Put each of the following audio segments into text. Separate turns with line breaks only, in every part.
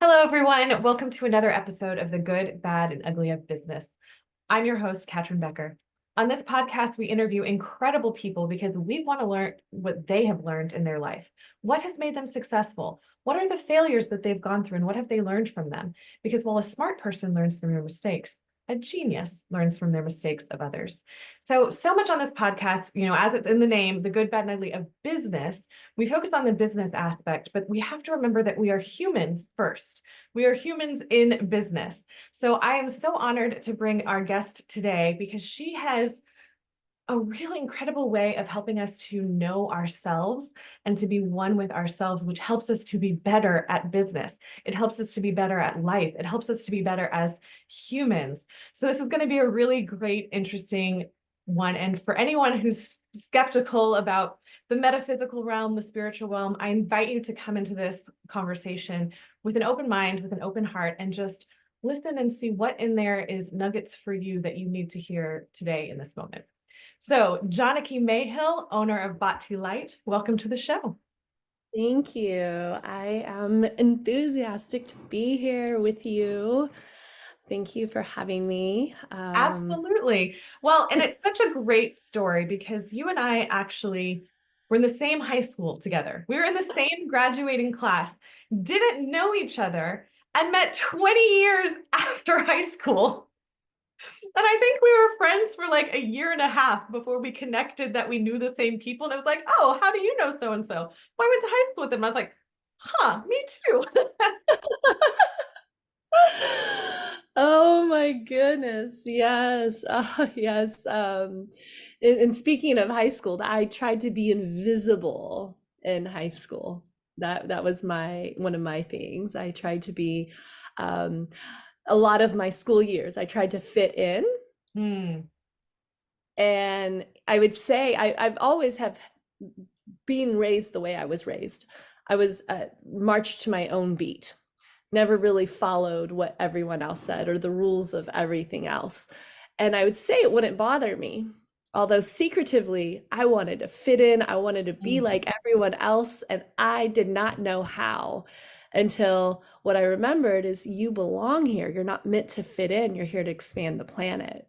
Hello, everyone. Welcome to another episode of The Good, Bad, and Ugly of Business. I'm your host, Catryn Becker. On this podcast, we interview incredible people because we want to learn what they have learned in their life. What has made them successful? What are the failures that they've gone through, and what have they learned from them? Because while a smart person learns from their mistakes, a genius learns from their mistakes of others. So much on this podcast, as it's in the name, The Good, Bad, and Ugly of Business, we focus on the business aspect, but we have to remember that we are humans first. We are humans in business. So I am so honored to bring our guest today because she has a really incredible way of helping us to know ourselves and to be one with ourselves, which helps us to be better at business. It helps us to be better at life. It helps us to be better as humans. So this is going to be a really great, interesting one. And for anyone who's skeptical about the metaphysical realm, the spiritual realm, I invite you to come into this conversation with an open mind, with an open heart, and just listen and see what in there is nuggets for you that you need to hear today in this moment. So, Janaki Mayhill, owner of Bhakti Light, welcome to the show.
Thank you. I am enthusiastic to be here with you. Thank you for having me.
Absolutely. Well, and it's such a great story because you and I actually were in the same high school together. We were in the same graduating class, didn't know each other, and met 20 years after high school. And I think we were friends for like a year and a half before we connected that we knew the same people. And it was like, oh, how do you know so and so? Well, I went to high school with them. I was like, huh, me too.
Oh my goodness. Yes. Yes. And speaking of high school, I tried to be invisible in high school. That was my one of my things. I tried to be um, a lot of my school years. I tried to fit in.
Hmm.
And I would say I've always have been raised the way I was raised. I was marched to my own beat, never really followed what everyone else said or the rules of everything else. And I would say it wouldn't bother me. Although secretively, I wanted to fit in, I wanted to be
Hmm.
like everyone else, and I did not know how until what I remembered is you belong here. You're not meant to fit in, you're here to expand the planet.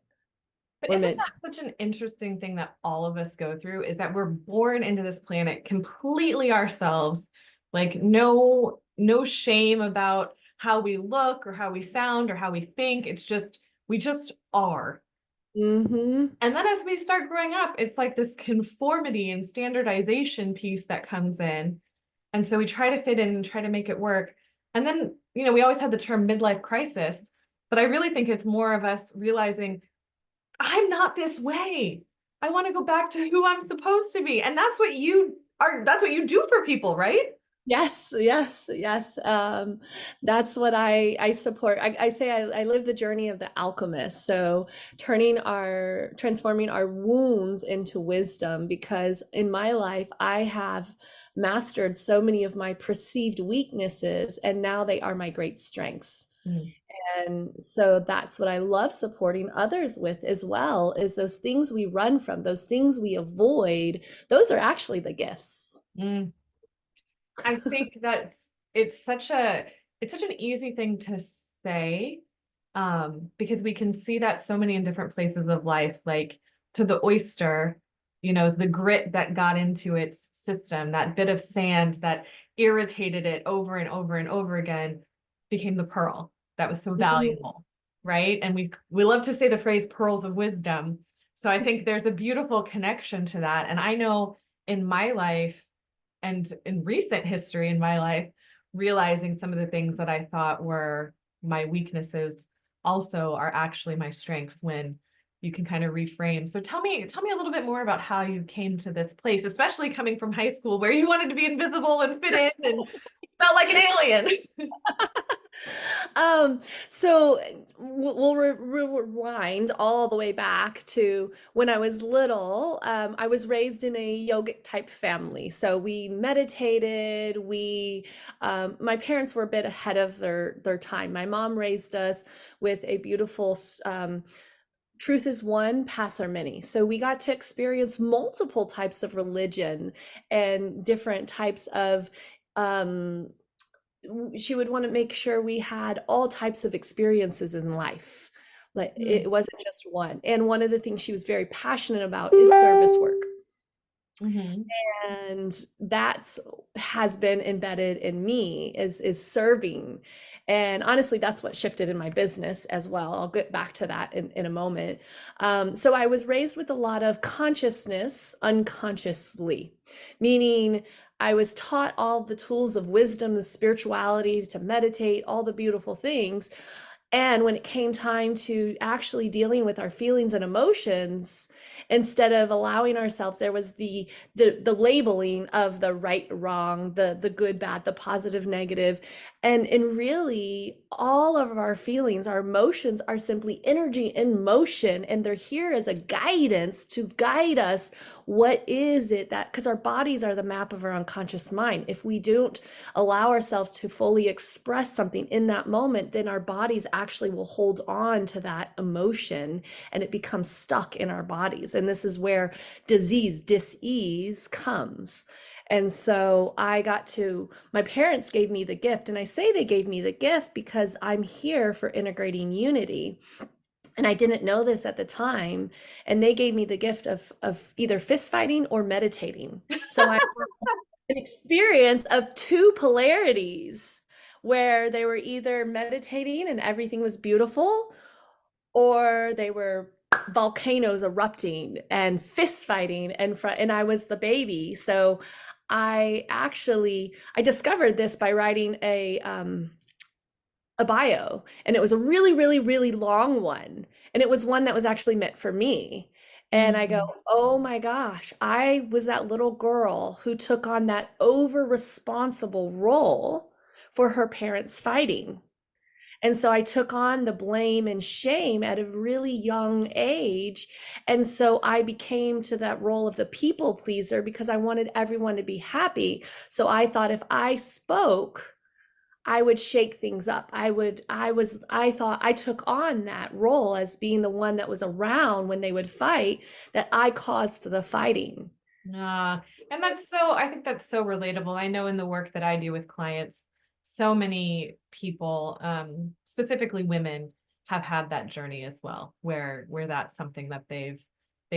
But
We're
isn't
meant to.
that such an interesting thing that all of us go through is that we're born into this planet completely ourselves, like no shame about how we look or how we sound or how we think. It's just we just are.
Mm-hmm.
And then as we start growing up, it's like this conformity and standardization piece that comes in. And so we try to fit in and try to make it work. And then, we always had the term midlife crisis, but I really think it's more of us realizing I'm not this way. I want to go back to who I'm supposed to be. And that's what you do for people, right?
Yes, yes, yes. That's what I support. I say I live the journey of the alchemist. So transforming our wounds into wisdom, because in my life I have mastered so many of my perceived weaknesses, and now they are my great strengths.
Mm.
And so that's what I love supporting others with as well, is those things we run from, those things we avoid, those are actually the gifts.
Mm. I think it's such an easy thing to say, because we can see that so many in different places of life, like to the oyster, the grit that got into its system, that bit of sand that irritated it over and over and over again became the pearl that was so valuable, right? And we love to say the phrase pearls of wisdom. So I think there's a beautiful connection to that. And I know in my life and in recent history in my life, realizing some of the things that I thought were my weaknesses also are actually my strengths when you can kind of reframe. So tell me a little bit more about how you came to this place, especially coming from high school where you wanted to be invisible and fit in and felt like an alien.
Um, so we'll rewind all the way back to when I was little. I was raised in a yogic type family. So we meditated. My parents were a bit ahead of their time. My mom raised us with a beautiful, truth is one, paths are many. So we got to experience multiple types of religion and different types of, um, she would want to make sure we had all types of experiences in life. Like
Mm.
it wasn't just one. And one of the things she was very passionate about is service work.
Hmm.
And that's has been embedded in me is serving. And honestly, that's what shifted in my business as well. I'll get back to that in a moment. So I was raised with a lot of consciousness unconsciously, meaning I was taught all the tools of wisdom, the spirituality, to meditate, all the beautiful things. And when it came time to actually dealing with our feelings and emotions, instead of allowing ourselves, there was the labeling of the right, wrong, the good, bad, the positive, negative. And really all of our feelings, our emotions are simply energy in motion, and they're here as a guidance to guide us. What is it that, because our bodies are the map of our unconscious mind. If we don't allow ourselves to fully express something in that moment, then our bodies actually will hold on to that emotion and it becomes stuck in our bodies. And this is where disease, dis-ease comes. And so my parents gave me the gift, and I say they gave me the gift because I'm here for integrating unity. And I didn't know this at the time. And they gave me the gift of either fist fighting or meditating. So I an experience of two polarities where they were either meditating and everything was beautiful, or they were volcanoes erupting and fist fighting and I was the baby. So I discovered this by writing a bio, and it was a really, really, really long one. And it was one that was actually meant for me. And I go,
Mm.
oh my gosh, I was that little girl who took on that over responsible role for her parents fighting. And so I took on the blame and shame at a really young age. And so I became to that role of the people pleaser because I wanted everyone to be happy. So I thought if I spoke, I would shake things up. I thought I took on that role as being the one that was around when they would fight, that I caused the fighting.
And I think that's so relatable. I know in the work that I do with clients, so many people, specifically women, have had that journey as well, where that's something that they've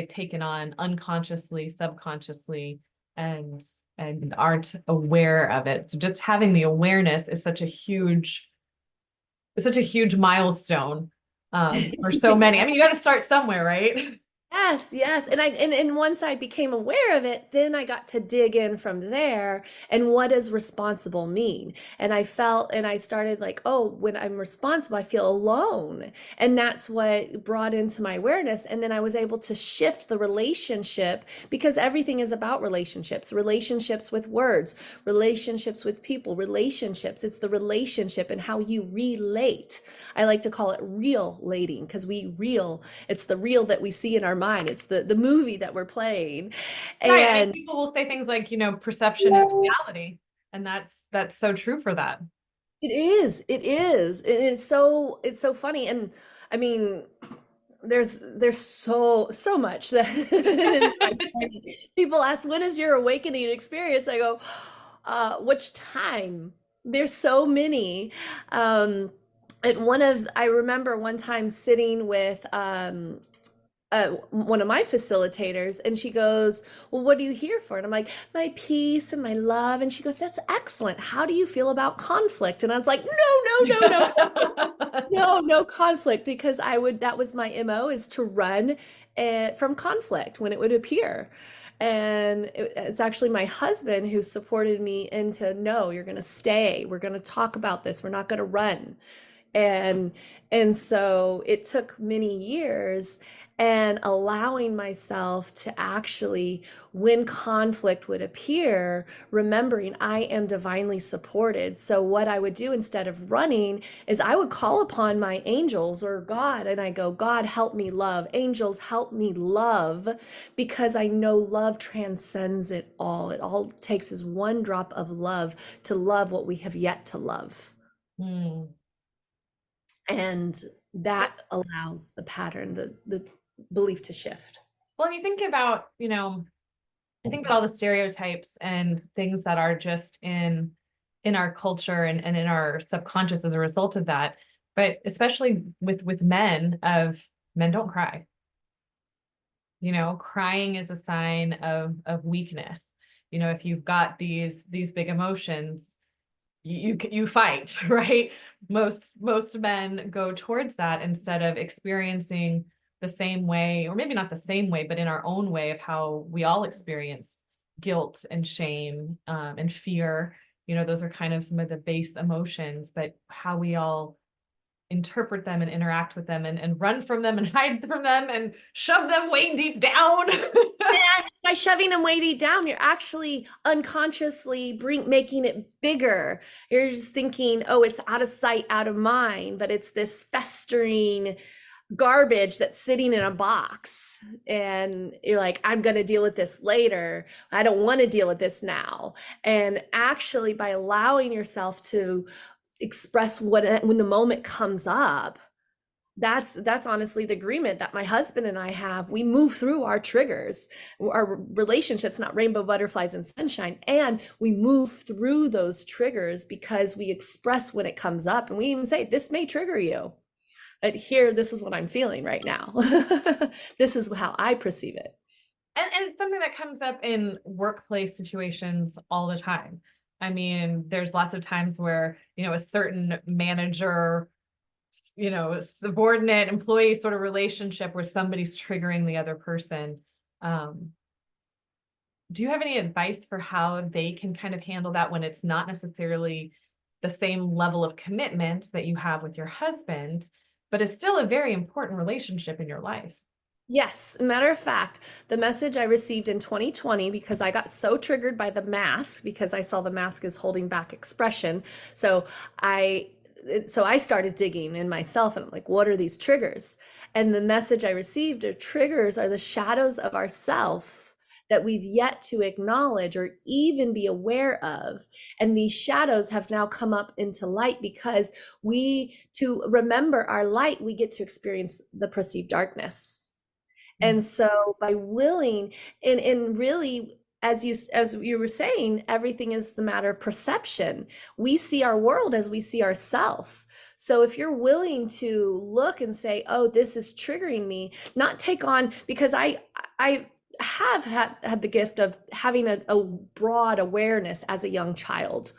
taken on unconsciously, subconsciously, and aren't aware of it. So just having the awareness is such a huge milestone, for so many. I mean, you got to start somewhere, right?
Yes, yes. And once I became aware of it, then I got to dig in from there. And what does responsible mean? And I started like, oh, when I'm responsible, I feel alone. And that's what brought into my awareness. And then I was able to shift the relationship, because everything is about relationships, relationships with words, relationships with people, relationships. It's the relationship and how you relate. I like to call it real lating, because it's the real that we see in our mind. It's the movie that we're playing.
Right. I mean,
And
people will say things like, perception is reality. And that's so true for that.
it is. And it's so funny. And I mean, there's so much that people ask, when is your awakening experience? I go, which time? There's so many. I remember one time sitting with one of my facilitators, and she goes, well, what are you here for? And I'm like, my peace and my love. And she goes, that's excellent. How do you feel about conflict? And I was like, no conflict, because that was my MO, is to run from conflict when it would appear. And it's actually my husband who supported me into, no, you're going to stay. We're going to talk about this. We're not going to run. and and so it took many years, and allowing myself to actually, when conflict would appear, remembering I am divinely supported. So what I would do instead of running is I would call upon my angels or God, and I go, God, help me love. Angels, help me love, because I know love transcends it all. It all takes is one drop of love to love what we have yet to love.
Hmm.
And that allows the pattern, the belief to shift.
Well, and you think about, I think about all the stereotypes and things that are just in in our culture and in our subconscious as a result of that. But especially with men, of men don't cry. Crying is a sign of weakness. If you've got these big emotions, you fight, right? Most men go towards that instead of experiencing the same way, or maybe not the same way, but in our own way of how we all experience guilt and shame, and fear. Those are kind of some of the base emotions, but how we all interpret them and interact with them and run from them and hide from them and shove them way deep down.
And by shoving them way deep down, you're actually unconsciously making it bigger. You're just thinking, oh, it's out of sight, out of mind, but it's this festering garbage that's sitting in a box. And you're like, I'm going to deal with this later. I don't want to deal with this now. And actually, by allowing yourself to express when the moment comes up, that's honestly the agreement that my husband and I have. We move through our triggers. Our relationship's not rainbow butterflies and sunshine, and we move through those triggers because we express when it comes up, and we even say, this may trigger you, but here, this is what I'm feeling right now. This is how I perceive it.
And it's something that comes up in workplace situations all the time. I mean, there's lots of times where, a certain manager, subordinate employee sort of relationship where somebody's triggering the other person. Do you have any advice for how they can kind of handle that when it's not necessarily the same level of commitment that you have with your husband, but it's still a very important relationship in your life?
Yes, matter of fact, the message I received in 2020, because I got so triggered by the mask, because I saw the mask as holding back expression. So I started digging in myself, and I'm like, what are these triggers? And the message I received are triggers are the shadows of ourself that we've yet to acknowledge or even be aware of. And these shadows have now come up into light because to remember our light, we get to experience the perceived darkness. And so by willing, and really, as you were saying, everything is the matter of perception. We see our world as we see ourselves. So if you're willing to look and say, oh, this is triggering me, not take on, because I have had the gift of having a broad awareness as a young child,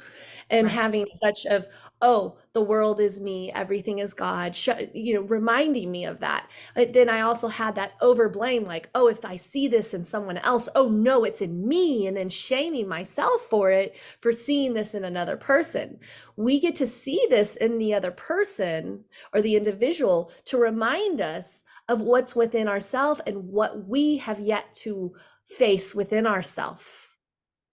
and
Right.
having such of, oh, the world is me, everything is God, reminding me of that. But then I also had that over blame, like, oh, if I see this in someone else, oh no, it's in me, and then shaming myself for it, for seeing this in another person. We get to see this in the other person or the individual to remind us of what's within ourselves and what we have yet to face within ourselves.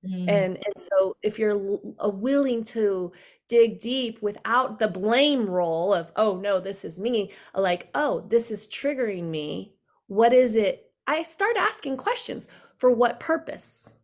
And so if you're willing to dig deep without the blame role of, oh no, this is me, like, oh, this is triggering me. What is it? I start asking questions. For what purpose?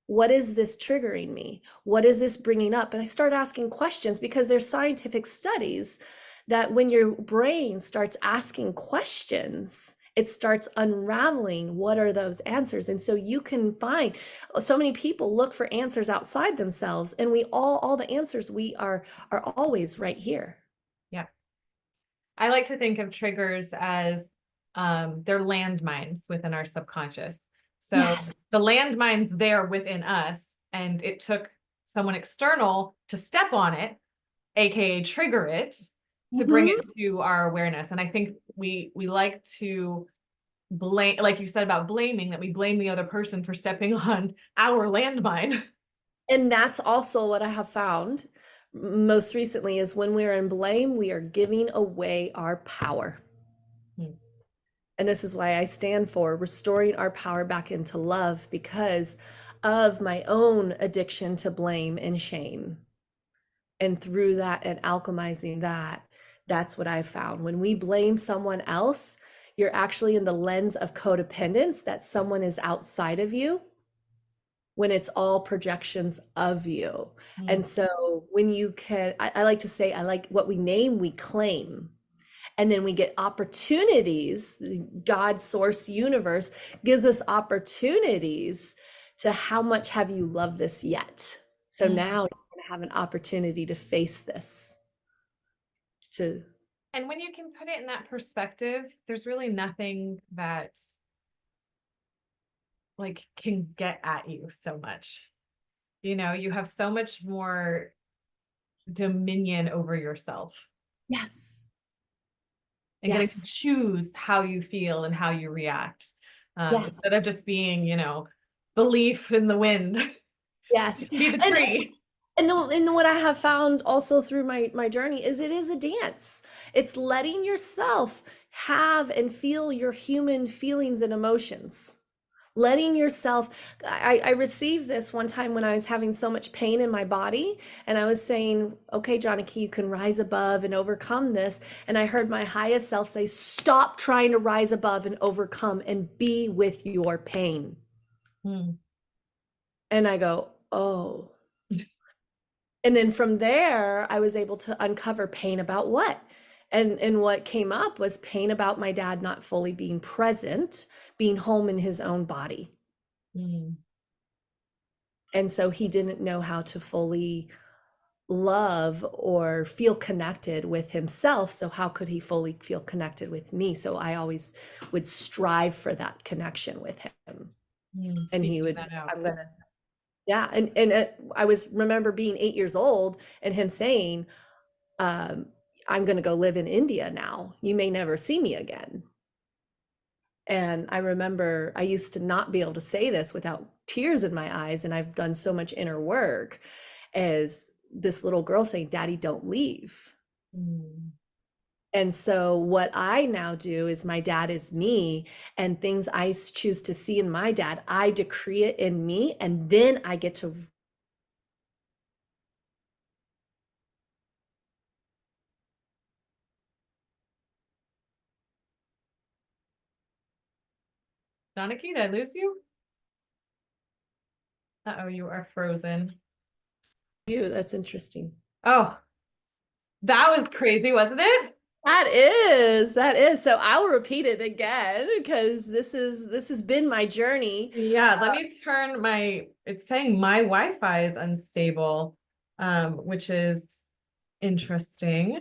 What is this triggering me? What is this bringing up? And I start asking questions because there's scientific studies that when your brain starts asking questions, it starts unraveling what are those answers. And so you can find, so many people look for answers outside themselves, and we all the answers we are always right here.
Yeah. I like to think of triggers as they're landmines within our subconscious. So
Yes.
the landmine's there within us, and it took someone external to step on it, aka trigger it, to bring it to our awareness. And I think we like to blame, like you said about blaming, that we blame the other person for stepping on our landmine.
And that's also what I have found most recently is when we're in blame, we are giving away our power. And this is why I stand for restoring our power back into love, because of my own addiction to blame and shame. And through that and alchemizing that, that's what I found. When we blame someone else, you're actually in the lens of codependence, that someone is outside of you, when it's all projections of you. And so when you can, I like to say, I like what we name, we claim. And then we get opportunities. God, source, universe gives us opportunities to, how much have you loved this yet? So now you're going to have an opportunity to face this. To
And when you can put it in that perspective, there's really nothing that like can get at you so much. You know, you have so much more dominion over yourself
yes,
and getting to
yes,
choose how you feel and how you react.
yes,
Instead of just being, the leaf in the wind. You
yes.
can be the
And
tree.
and what I have found also through my journey is it is a dance. It's letting yourself have and feel your human feelings and emotions. Letting yourself, I received this one time when I was having so much pain in my body, and I was saying, okay, Janaki, you can rise above and overcome this. And I heard my highest self say, stop trying to rise above and overcome and be with your pain.
Hmm.
And I go, oh. And then from there, I was able to uncover pain about what? And what came up was pain about my dad not fully being present, being home in his own body.
Hmm.
And so he didn't know how to fully love or feel connected with himself. So how could he fully feel connected with me? So I always would strive for that connection with him.
Hmm.
And he
Speaking
would,
that out.
I'm gonna, yeah. And I was remember being 8 years old and him saying, um, I'm gonna go live in India now. You may never see me again. And I remember I used to not be able to say this without tears in my eyes. And I've done so much inner work as this little girl saying, Daddy, don't leave.
Hmm.
And so, what I now do is my dad is me, and things I choose to see in my dad, I decree it in me, and then I get to.
Janaki, did I lose you? Uh-oh, you are frozen.
You. That's interesting.
Oh, that was crazy, wasn't it?
That is. So I'll repeat it again because this has been my journey.
Yeah, let me turn it's saying my Wi-Fi is unstable, which is interesting.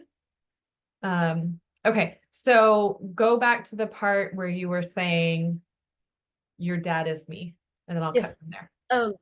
Okay, so go back to the part where you were saying your dad is me, and then I'll cut
Yes.
from there.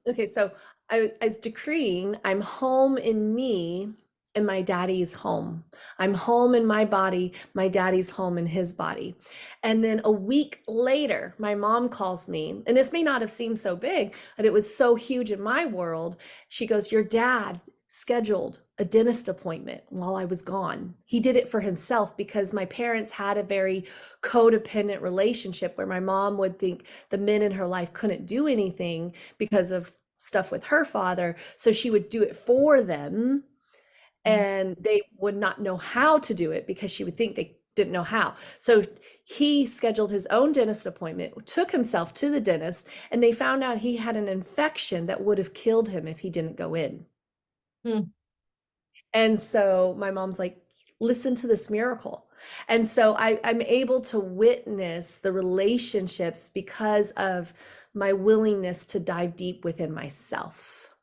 Okay, so I was decreeing I'm home in me and my daddy's home. I'm home in my body, my daddy's home in his body. And then a week later, my mom calls me, and this may not have seemed so big, but it was so huge in my world. She goes, your dad scheduled a dentist appointment while I was gone. He did it for himself because my parents had a very codependent relationship where my mom would think the men in her life couldn't do anything because of stuff with her father. So she would do it for them and they would not know how to do it because she would think they didn't know how. So he scheduled his own dentist appointment, took himself to the dentist, and they found out he had an infection that would have killed him if he didn't go in.
Hmm.
And so my mom's like, listen to this miracle. And so I'm able to witness the relationships because of my willingness to dive deep within myself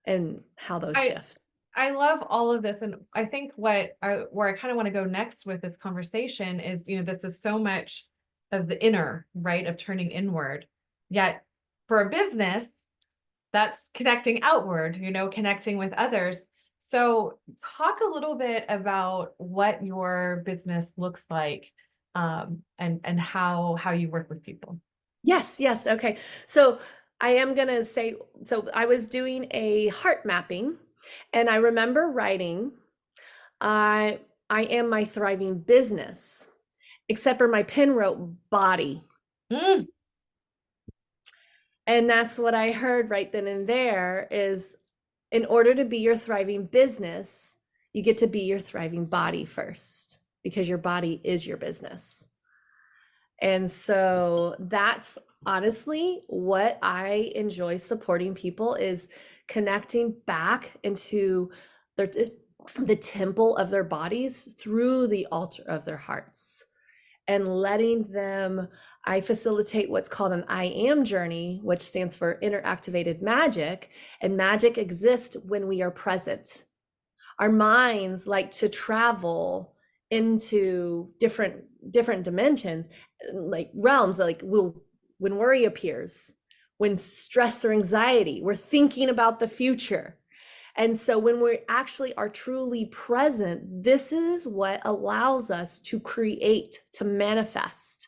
and how those
I
shift.
I love all of this, and I think where I kind of want to go next with this conversation is, this is so much of the inner, right, of turning inward. Yet for a business, that's connecting outward, connecting with others. So talk a little bit about what your business looks like, and how you work with people.
Yes, yes. Okay. So I am going to say, so I was doing a heart mapping and I remember writing, I am my thriving business, except for my pen wrote body.
Mm.
And that's what I heard right then and there is in order to be your thriving business, you get to be your thriving body first because your body is your business. And so that's honestly what I enjoy supporting people is connecting back into the temple of their bodies through the altar of their hearts. and letting them, I facilitate what's called an I am journey, which stands for inner activated magic. And magic exists when we are present. Our minds like to travel into different dimensions, like realms, like when worry appears, when stress or anxiety, we're thinking about the future. And so when we actually are truly present, this is what allows us to create, to manifest.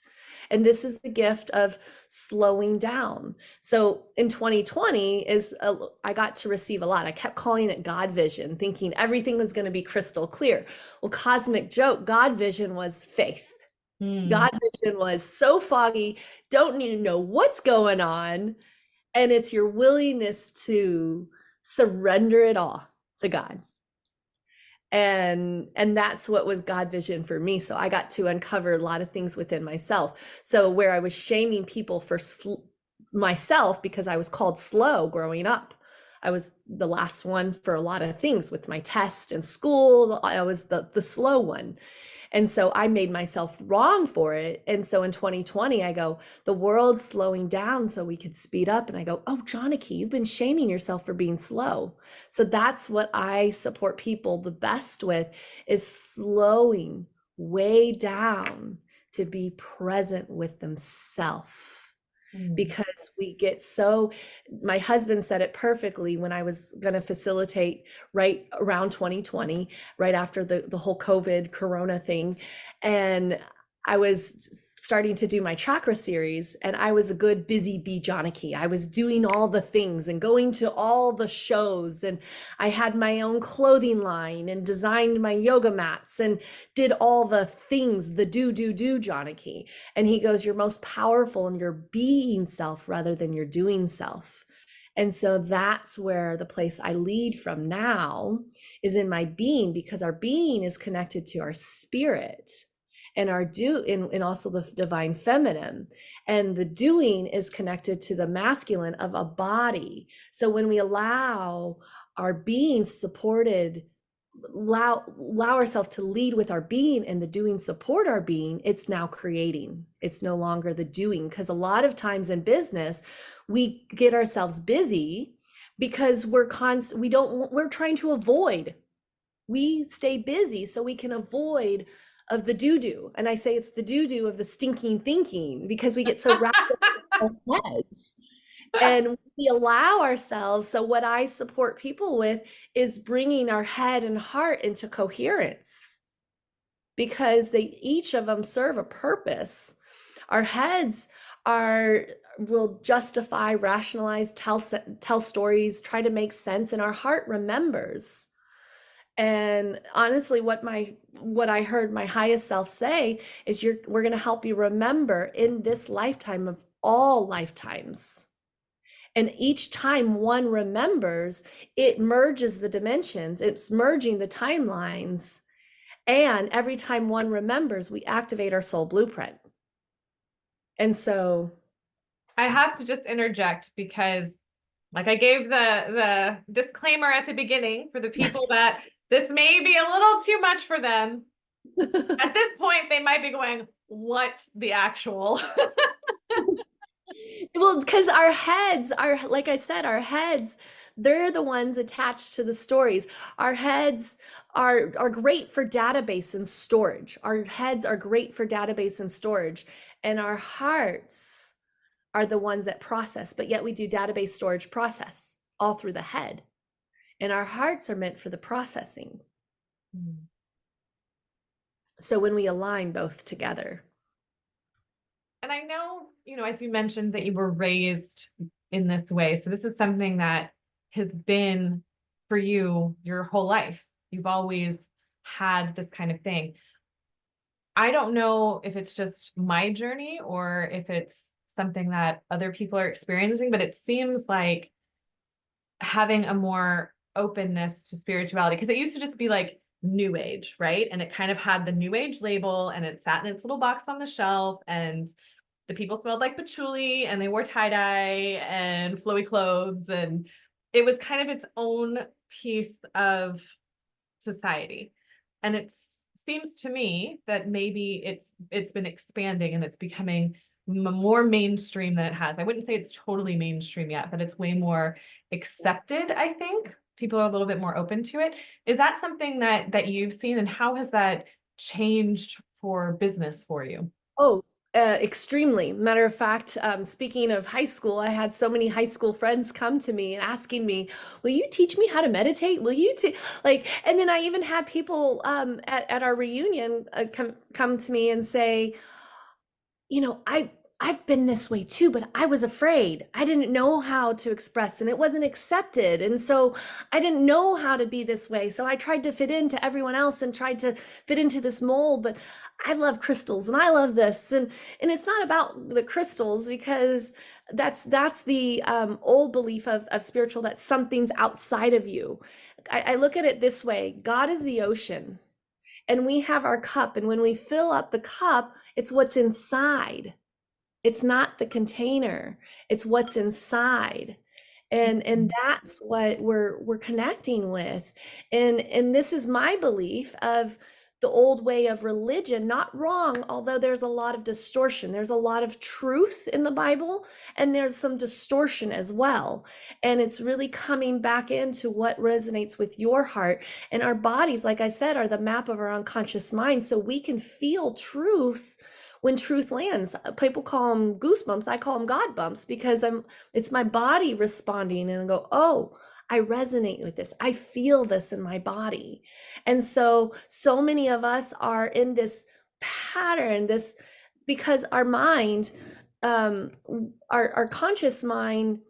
And this is the gift of slowing down. So in 2020 I got to receive a lot. I kept calling it God vision, thinking everything was going to be crystal clear. Well, cosmic joke, God vision was faith. God vision was so foggy, don't even know what's going on. And it's your willingness to surrender it all to God. And that's what was God vision for me. So I got to uncover a lot of things within myself. So where I was shaming people for myself because I was called slow growing up, I was the last one for a lot of things with my test and school. I was the slow one. And so I made myself wrong for it. And so in 2020, I go, the world's slowing down so we could speed up. And I go, oh, Janaki, you've been shaming yourself for being slow. So that's what I support people the best with, is slowing way down to be present with themselves. Because we get so, my husband said it perfectly when I was going to facilitate right around 2020, right after the whole COVID corona thing. And I was starting to do my chakra series, and I was a good busy bee Janaki. I was doing all the things and going to all the shows, and I had my own clothing line and designed my yoga mats and did all the things, the do Janaki. And he goes, you're most powerful in your being self rather than your doing self. And so that's where the place I lead from now is in my being, because our being is connected to our spirit and our and also the divine feminine, and the doing is connected to the masculine of a body. So when we allow our being supported, allow ourselves to lead with our being, and the doing support our being, it's now creating. It's no longer the doing, because a lot of times in business we get ourselves busy because we're trying to avoid. We stay busy so we can avoid of the do. And I say it's the do of the stinking thinking, because we get so wrapped up in our heads. And we allow ourselves. So what I support people with is bringing our head and heart into coherence, because each of them serve a purpose. Our heads will justify, rationalize, tell stories, try to make sense, and our heart remembers. And honestly, what I heard my highest self say is, we're going to help you remember in this lifetime of all lifetimes. And each time one remembers, it merges the dimensions, it's merging the timelines. And every time one remembers, we activate our soul blueprint. And so
I have to just interject, because like I gave the disclaimer at the beginning for the people that this may be a little too much for them. At this point, they might be going, what the actual?
Well, because our heads are, like I said, our heads, they're the ones attached to the stories. Our heads are great for database and storage. Our heads are great for database and storage. And our hearts are the ones that process, but yet we do database, storage, process all through the head. And our hearts are meant for the processing. So when we align both together.
And I know, as you mentioned, that you were raised in this way. So this is something that has been for you your whole life. You've always had this kind of thing. I don't know if it's just my journey or if it's something that other people are experiencing, but it seems like having a more openness to spirituality, because it used to just be like new age, right? And it kind of had the new age label, and it sat in its little box on the shelf, and the people smelled like patchouli, and they wore tie-dye and flowy clothes, and it was kind of its own piece of society. And it seems to me that maybe it's been expanding and it's becoming more mainstream than it has. I wouldn't say it's totally mainstream yet, but it's way more accepted, I think. People are a little bit more open to it. Is that something that you've seen, and how has that changed for business for you?
Oh, extremely. Matter of fact, speaking of high school, I had so many high school friends come to me and asking me, "Will you teach me how to meditate? Will you like?" And then I even had people at our reunion come to me and say, you know, I've been this way too, but I was afraid. I didn't know how to express and it wasn't accepted. And so I didn't know how to be this way. So I tried to fit into everyone else and tried to fit into this mold, but I love crystals and I love this. And it's not about the crystals, because that's the old belief of spiritual, that something's outside of you. I look at it this way: God is the ocean and we have our cup. And when we fill up the cup, it's what's inside. It's not the container, it's what's inside. And that's what we're connecting with. And this is my belief of the old way of religion, not wrong, although there's a lot of distortion. There's a lot of truth in the Bible, and there's some distortion as well. And it's really coming back into what resonates with your heart. And our bodies, like I said, are the map of our unconscious mind. So we can feel truth when truth lands. People call them goosebumps. I call them God bumps, because it's my body responding, and I go, oh, I resonate with this. I feel this in my body. And so many of us are in this pattern, this, because our mind, our conscious mind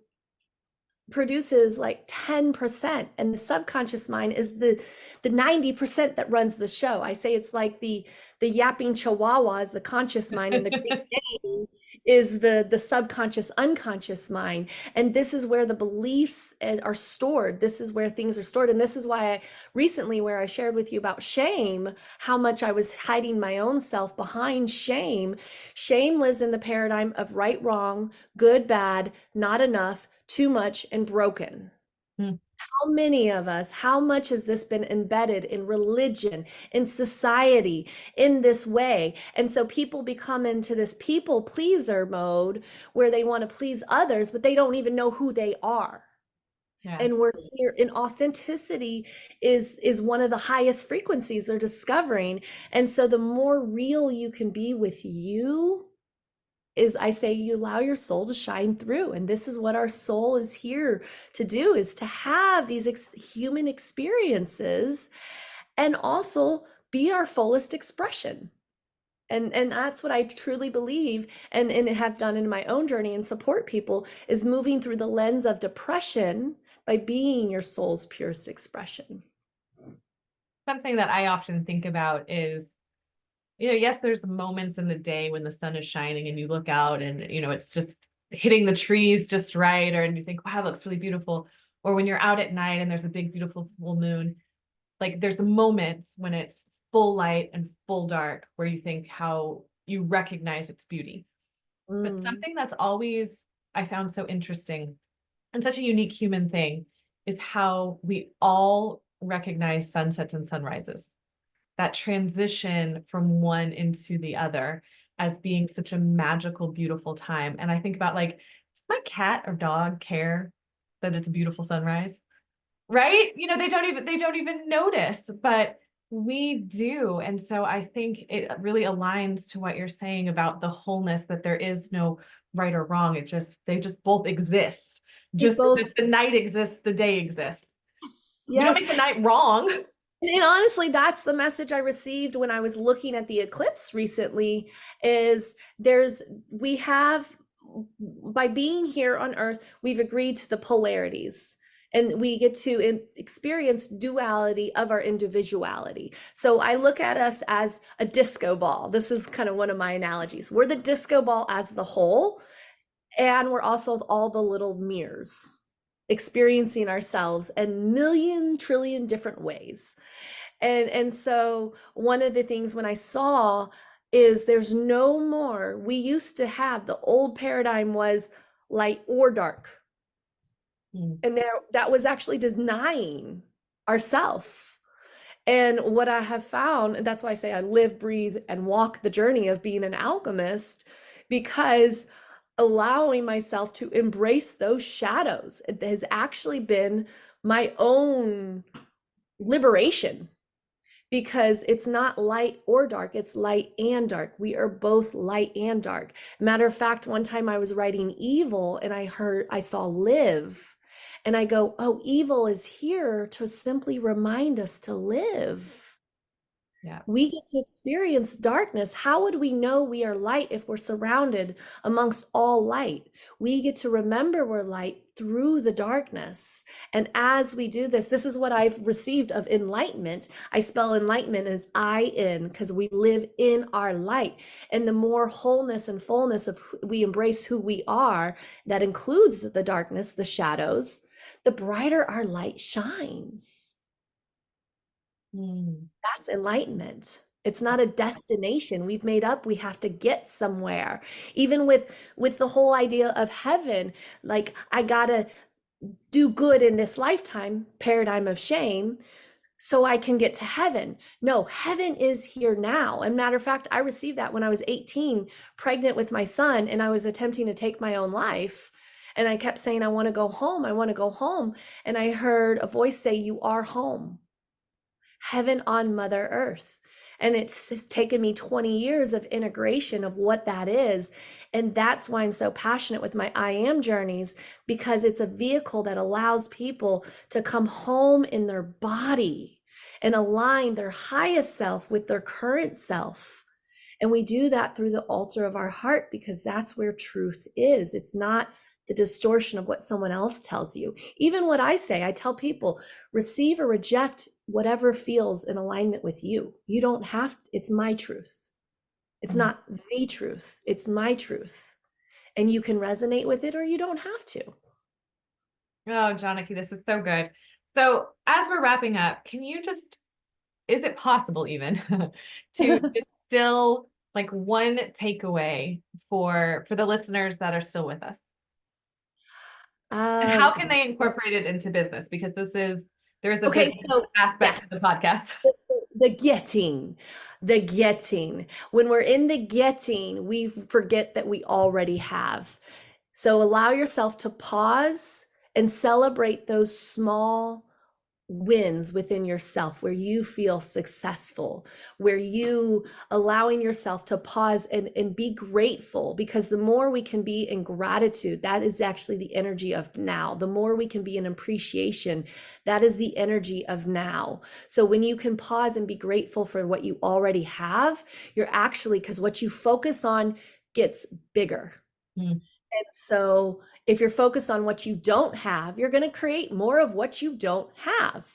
produces like 10%, and the subconscious mind is the 90% that runs the show. I say it's like the yapping chihuahua is the conscious mind, and the Great Dane is the subconscious unconscious mind. And this is where the beliefs are stored. This is where things are stored. And this is why where I shared with you about shame, how much I was hiding my own self behind shame. Shame lives in the paradigm of right, wrong, good, bad, not enough, too much, and broken. How many of us, how much has this been embedded in religion, in society, in this way? And so people become into this people pleaser mode where they want to please others, but they don't even know who they are.
Yeah.
And we're here in authenticity is one of the highest frequencies they're discovering. And so the more real you can be with you, is, I say, you allow your soul to shine through. And this is what our soul is here to do, is to have these human experiences and also be our fullest expression. And that's what I truly believe and have done in my own journey and support people, is moving through the lens of depression by being your soul's purest expression.
Something that I often think about is, yes, there's moments in the day when the sun is shining and you look out and, it's just hitting the trees just right. And you think, wow, it looks really beautiful. Or when you're out at night and there's a big, beautiful full moon, like there's moments when it's full light and full dark where you think how you recognize its beauty. But something that's always I found so interesting and such a unique human thing is how we all recognize sunsets and sunrises, that transition from one into the other as being such a magical, beautiful time. And I think about, like, does my cat or dog care that it's a beautiful sunrise? Right? They don't even notice, but we do. And so I think it really aligns to what you're saying about the wholeness, that there is no right or wrong. They just both exist. Just
both,
as if the night exists, the day exists.
yes,
We don't make the night wrong.
And honestly, that's the message I received when I was looking at the eclipse recently, is we have, by being here on Earth, we've agreed to the polarities. And we get to experience duality of our individuality. So I look at us as a disco ball. This is kind of one of my analogies. We're the disco ball as the whole, and we're also all the little mirrors, experiencing ourselves in million trillion different ways. And so one of the things when I saw is there's no more, we used to have, the old paradigm was light or dark. And that was actually denying ourself. And what I have found, and that's why I say I live, breathe, and walk the journey of being an alchemist, because allowing myself to embrace those shadows has actually been my own liberation, because it's not light or dark, it's light and dark. We are both light and dark. Matter of fact, one time I was writing evil and I saw live. And I go, oh, evil is here to simply remind us to live.
Yeah.
We get to experience darkness. How would we know we are light if we're surrounded amongst all light? We get to remember we're light through the darkness. And as we do this, this is what I've received of enlightenment. I spell enlightenment as I-N, because we live in our light. And the more wholeness and fullness of we embrace who we are, that includes the darkness, the shadows, the brighter our light shines.
Mm.
That's enlightenment. It's not a destination we've made up. We have to get somewhere. Even with the whole idea of heaven, like I gotta do good in this lifetime, paradigm of shame, so I can get to heaven. No, heaven is here now. And matter of fact, I received that when I was 18, pregnant with my son, and I was attempting to take my own life. And I kept saying, I want to go home. I want to go home. And I heard a voice say, you are home. Heaven on Mother Earth. And it's taken me 20 years of integration of what that is. And that's why I'm so passionate with my I Am journeys, because it's a vehicle that allows people to come home in their body and align their highest self with their current self. And we do that through the altar of our heart, because that's where truth is. It's not the distortion of what someone else tells you. Even what I say, I tell people, receive or reject whatever feels in alignment with you. You don't have to, it's my truth. It's not the truth, it's my truth. And you can resonate with it or you don't have to.
Oh, Janaki, this is so good. So as we're wrapping up, can you just, is it possible even to distill like one takeaway for the listeners that are still with us? And how can they incorporate it into business? Because there's a
Okay,
business
so yeah,
aspect to the podcast.
the getting, the getting. When we're in the getting, we forget that we already have. So allow yourself to pause and celebrate those small wins within yourself where you feel successful, where you allowing yourself to pause and be grateful, because the more we can be in gratitude, that is actually the energy of now. The more we can be in appreciation, that is the energy of now. So when you can pause and be grateful for what you already have, you're actually, because what you focus on gets bigger.
Mm.
And so if you're focused on what you don't have, you're going to create more of what you don't have.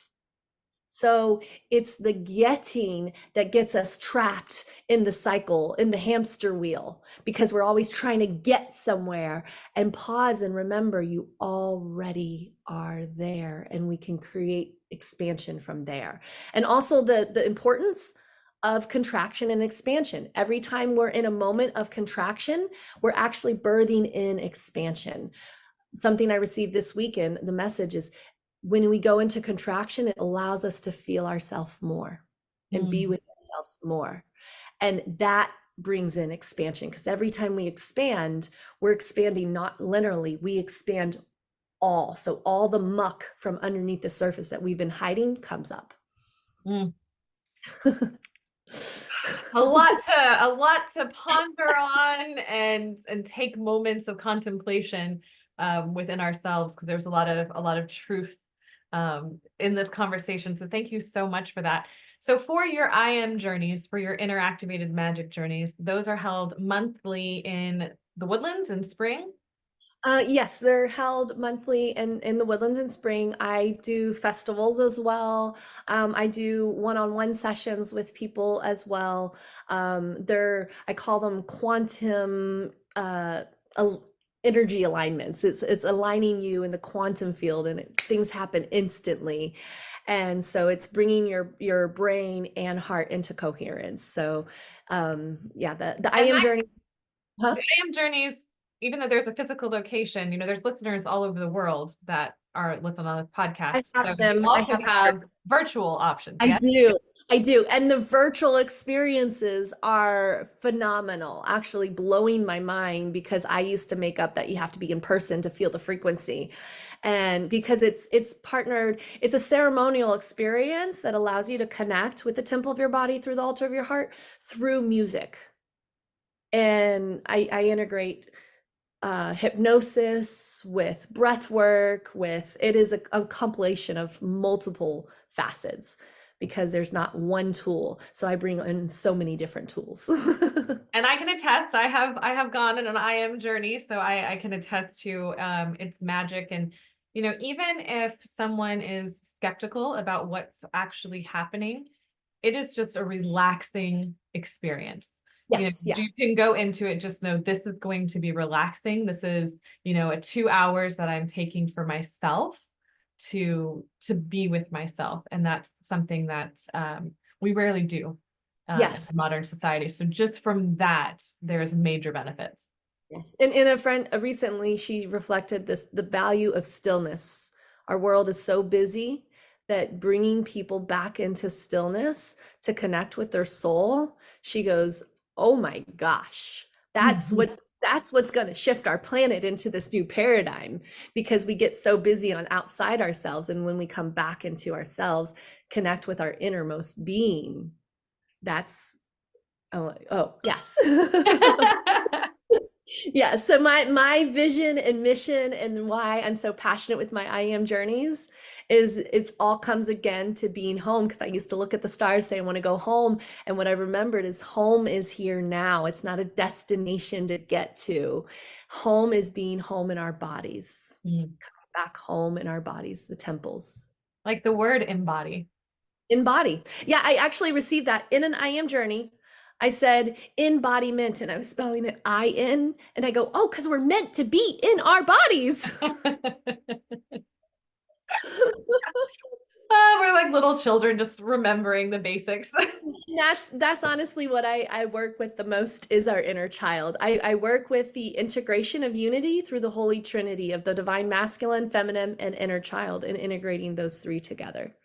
So it's the getting that gets us trapped in the cycle, in the hamster wheel, because we're always trying to get somewhere. And pause and remember, you already are there, and we can create expansion from there. And also the importance of contraction and expansion. Every time we're in a moment of contraction, we're actually birthing in expansion. Something I received this weekend, the message is, when we go into contraction, it allows us to feel ourselves more and be with ourselves more. And that brings in expansion, because every time we expand, we're expanding not linearly, we expand all. So all the muck from underneath the surface that we've been hiding comes up.
Mm. A lot to ponder on and take moments of contemplation within ourselves, because there's a lot of truth in this conversation. So thank you so much for that. So for your I Am journeys, for your inner activated magic journeys, those are held monthly in the Woodlands in spring.
Yes, they're held monthly in the Woodlands in spring. I do festivals as well. I do one-on-one sessions with people as well. I call them quantum energy alignments. It's aligning you in the quantum field, and things happen instantly. And so it's bringing your brain and heart into coherence. So yeah, the I Am journey. Huh?
The I Am journeys, even though there's a physical location, there's listeners all over the world that are listening on this podcast.
I have
So you
them. I
also
have
have virtual options.
I
Yes.
do. I do. And the virtual experiences are phenomenal, actually blowing my mind because I used to make up that you have to be in person to feel the frequency. And because it's partnered, it's a ceremonial experience that allows you to connect with the temple of your body through the altar of your heart through music. And I integrate hypnosis with breath work, with it is a compilation of multiple facets because there's not one tool. So I bring in so many different tools.
And I can attest, I have gone on an IM journey, so I can attest to its magic. And even if someone is skeptical about what's actually happening, it is just a relaxing experience.
Yes, yeah.
You can go into it, just know this is going to be relaxing. This is, a 2 hours that I'm taking for myself to be with myself. And that's something that we rarely do in
Yes.
modern society. So just from that, there's major benefits.
Yes. And in a friend recently, she reflected the value of stillness. Our world is so busy that bringing people back into stillness to connect with their soul, she goes, "Oh my gosh,
Mhm.
that's what's going to shift our planet into this new paradigm because we get so busy on outside ourselves, and when we come back into ourselves, connect with our innermost being, that's oh yes." Yeah, so my vision and mission and why I'm so passionate with my IM journeys is it's all comes again to being home because I used to look at the stars, say I want to go home, and what I remembered is home is here now. It's not a destination to get to. Home is being home in our bodies.
Mm.
Coming back home in our bodies, the temples.
Like the word embody.
Embody. Yeah, I actually received that in an IM journey. I said embodiment and I was spelling it I-N. And I go, oh, because we're meant to be in our bodies.
We're like little children just remembering the basics.
That's honestly what I work with the most is our inner child. I work with the integration of unity through the Holy Trinity of the divine masculine, feminine, and inner child and integrating those three together.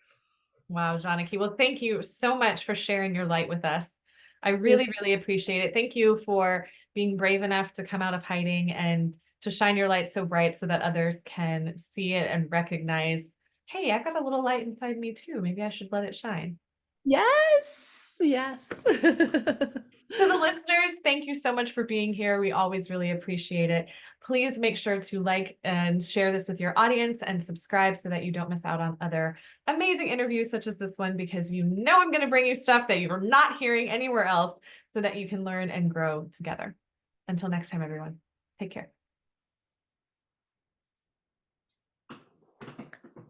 Wow, Janaki. Well, thank you so much for sharing your light with us. I
Yes.
really, really appreciate it. Thank you for being brave enough to come out of hiding and to shine your light so bright so that others can see it and recognize, hey, I've got a little light inside me too. Maybe I should let it shine.
Yes. Yes.
To the listeners, thank you so much for being here. We always really appreciate it. Please make sure to like and share this with your audience and subscribe so that you don't miss out on other amazing interviews such as this one, because I'm going to bring you stuff that you're not hearing anywhere else so that you can learn and grow together. Until next time, everyone, take care.